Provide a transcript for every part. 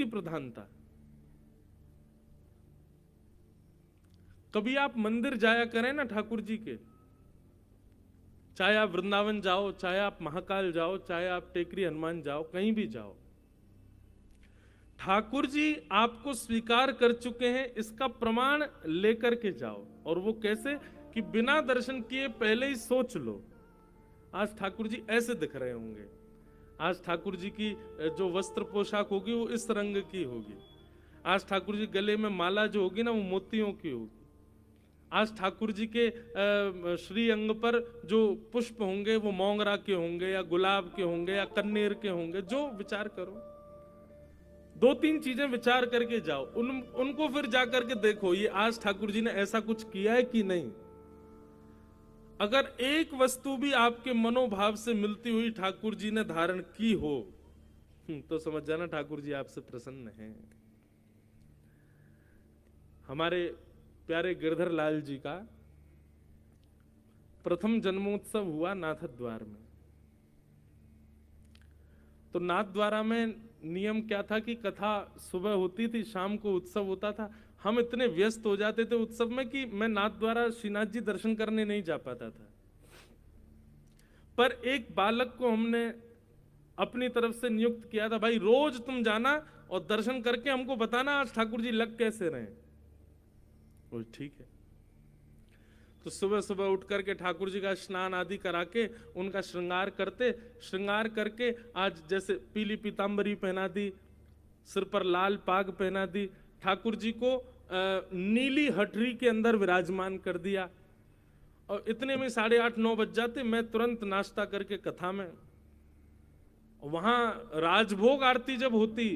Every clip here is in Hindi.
की प्रधानता। कभी आप मंदिर जाया करें ना ठाकुर जी के, चाहे आप वृंदावन जाओ, चाहे आप महाकाल जाओ, चाहे आप टेकरी हनुमान जाओ, कहीं भी जाओ, ठाकुर जी आपको स्वीकार कर चुके हैं, इसका प्रमाण लेकर के जाओ। और वो कैसे कि बिना दर्शन किए पहले ही सोच लो, आज ठाकुर जी ऐसे दिख रहे होंगे, आज ठाकुर जी की जो वस्त्र पोशाक होगी वो इस रंग की होगी, आज ठाकुर जी गले में माला जो होगी ना वो मोतियों की होगी, आज ठाकुर जी के श्री अंग पर जो पुष्प होंगे वो मोंगरा के होंगे या गुलाब के होंगे या कन्नेर के होंगे। जो विचार करो, दो तीन चीजें विचार करके जाओ, उनको फिर जाकर के देखो ये आज ठाकुर जी ने ऐसा कुछ किया है कि नहीं। अगर एक वस्तु भी आपके मनोभाव से मिलती हुई ठाकुर जी ने धारण की हो तो समझ जाना ठाकुर जी आपसे प्रसन्न हैं। हमारे प्यारे गिरधर लाल जी का प्रथम जन्मोत्सव हुआ नाथद्वार में। तो नाथद्वारा में नियम क्या था कि कथा सुबह होती थी, शाम को उत्सव होता था। हम इतने व्यस्त हो जाते थे उत्सव में कि मैं नाथद्वारा श्रीनाथ जी दर्शन करने नहीं जा पाता था। पर एक बालक को हमने अपनी तरफ से नियुक्त किया था, भाई रोज तुम जाना और दर्शन करके हमको बताना आज ठाकुर जी लग कैसे रहे। वो ठीक है। तो सुबह सुबह उठ करके ठाकुर जी का स्नान आदि करा के उनका श्रृंगार करते, श्रृंगार करके आज जैसे पीली पीतांबरी पहना दी, सिर पर लाल पाग पहना दी, ठाकुर जी को नीली हटरी के अंदर विराजमान कर दिया। और इतने में 8:30-9 बज जाते, मैं तुरंत नाश्ता करके कथा में, वहां राजभोग आरती जब होती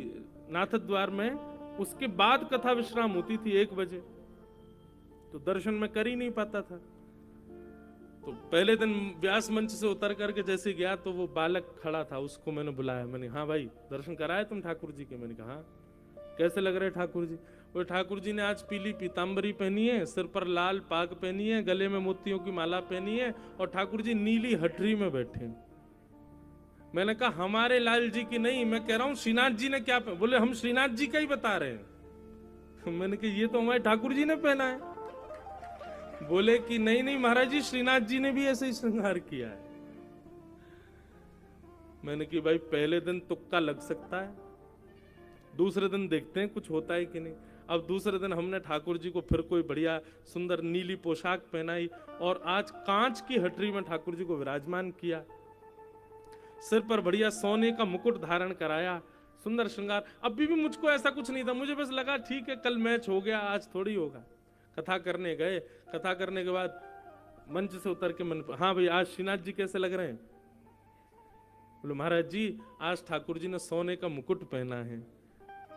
नाथद्वार में, उसके बाद कथा विश्राम होती थी 1 बजे, तो दर्शन में कर ही नहीं पाता था। तो पहले दिन व्यास मंच से उतर करके जैसे गया तो वो बालक खड़ा था, उसको मैंने बुलाया, मैंने हाँ भाई दर्शन कराए तुम ठाकुर जी के? मैंने कहा हाँ। कैसे लग रहे ठाकुर जी? वो ठाकुर जी ने आज पीली पीतांबरी पहनी है, सिर पर लाल पाग पहनी है, गले में मोतियों की माला पहनी है और ठाकुर जी नीली हटरी में बैठे। मैंने कहा हमारे लाल जी की नहीं, मैं कह रहा हूं श्रीनाथ जी ने क्या पहना? बोले हम श्रीनाथ जी का ही बता रहे हैं। मैंने कहा ये तो हमारे ठाकुर जी ने पहना है। बोले कि नहीं नहीं महाराज जी, श्रीनाथ जी ने भी ऐसे ही श्रृंगार किया है। मैंने कि भाई पहले दिन तुक्का लग सकता है, दूसरे दिन देखते हैं कुछ होता है कि नहीं। अब दूसरे दिन हमने ठाकुर जी को फिर कोई बढ़िया सुंदर नीली पोशाक पहनाई और आज कांच की हटरी में ठाकुर जी को विराजमान किया, सिर पर बढ़िया सोने का मुकुट धारण कराया, सुंदर श्रृंगार। अभी भी मुझको ऐसा कुछ नहीं था, मुझे बस लगा ठीक है कल मैच हो गया, आज थोड़ी होगा। कथा करने गए, कथा करने के बाद मंच से उतर के मन, हाँ भाई आज श्रीनाथ जी कैसे लग रहे हैं? बोले महाराज जी आज ठाकुर जी ने सोने का मुकुट पहना है,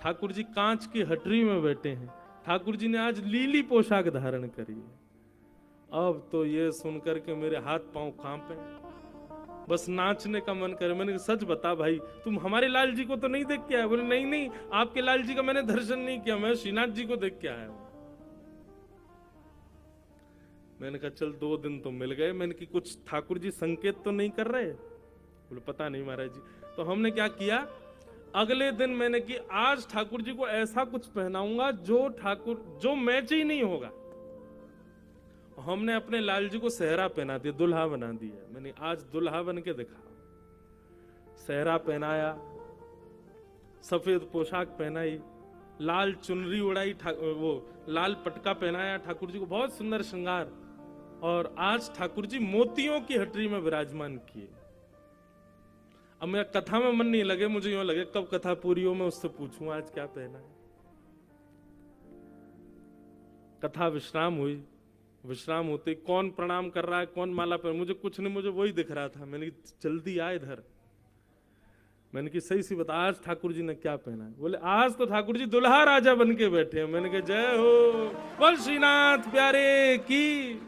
ठाकुर जी कांच की हटरी में बैठे हैं, ठाकुर जी ने आज लीली पोशाक धारण करी है। अब तो ये सुनकर के मेरे हाथ पांव कांपे, बस नाचने का मन करे। मैंने सच बता भाई, तुम हमारे लाल जी को तो नहीं देख के आए? बोले नहीं नहीं, आपके लाल जी का मैंने दर्शन नहीं किया, मैं श्रीनाथ जी को देख के आया हूं। मैंने कहा चल 2 दिन तो मिल गए। मैंने कि कुछ ठाकुर जी संकेत तो नहीं कर रहे? बोले पता नहीं महाराज जी। तो हमने क्या किया, अगले दिन मैंने कि आज ठाकुर जी को ऐसा कुछ पहनाऊंगा जो मैच ही नहीं होगा। हमने अपने लाल जी को सेहरा पहना दिया, दुल्हा बना दिया। मैंने आज दुल्हा बन के दिखा, सेहरा पहनाया, सफेद पोशाक पहनाई, लाल चुनरी उड़ाई, वो लाल पटका पहनाया ठाकुर जी को, बहुत सुंदर श्रृंगार। और आज ठाकुर जी मोतियों की हटरी में विराजमान किए। अब मेरा कथा में मन नहीं लगे, मुझे यूं लगे कब कथा पूरी हो मैं उससे पूछूं आज क्या पहना है। कथा विश्राम हुई, विश्राम होते कौन प्रणाम कर रहा है, कौन माला पहन, मुझे कुछ नहीं, मुझे वही दिख रहा था। मैंने जल्दी आ इधर। मैंने कि सही सी बता आज ठाकुर जी ने क्या पहना है? बोले आज तो ठाकुर जी दुल्हा राजा बन के बैठे हैं। मैंने कहा जय हो, बोल श्रीनाथ प्यारे की।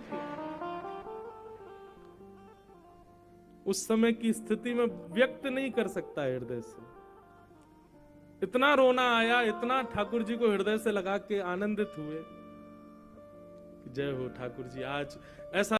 उस समय की स्थिति में व्यक्त नहीं कर सकता हृदय से, इतना रोना आया, इतना ठाकुर जी को हृदय से लगा के आनंदित हुए। जय हो ठाकुर जी, आज ऐसा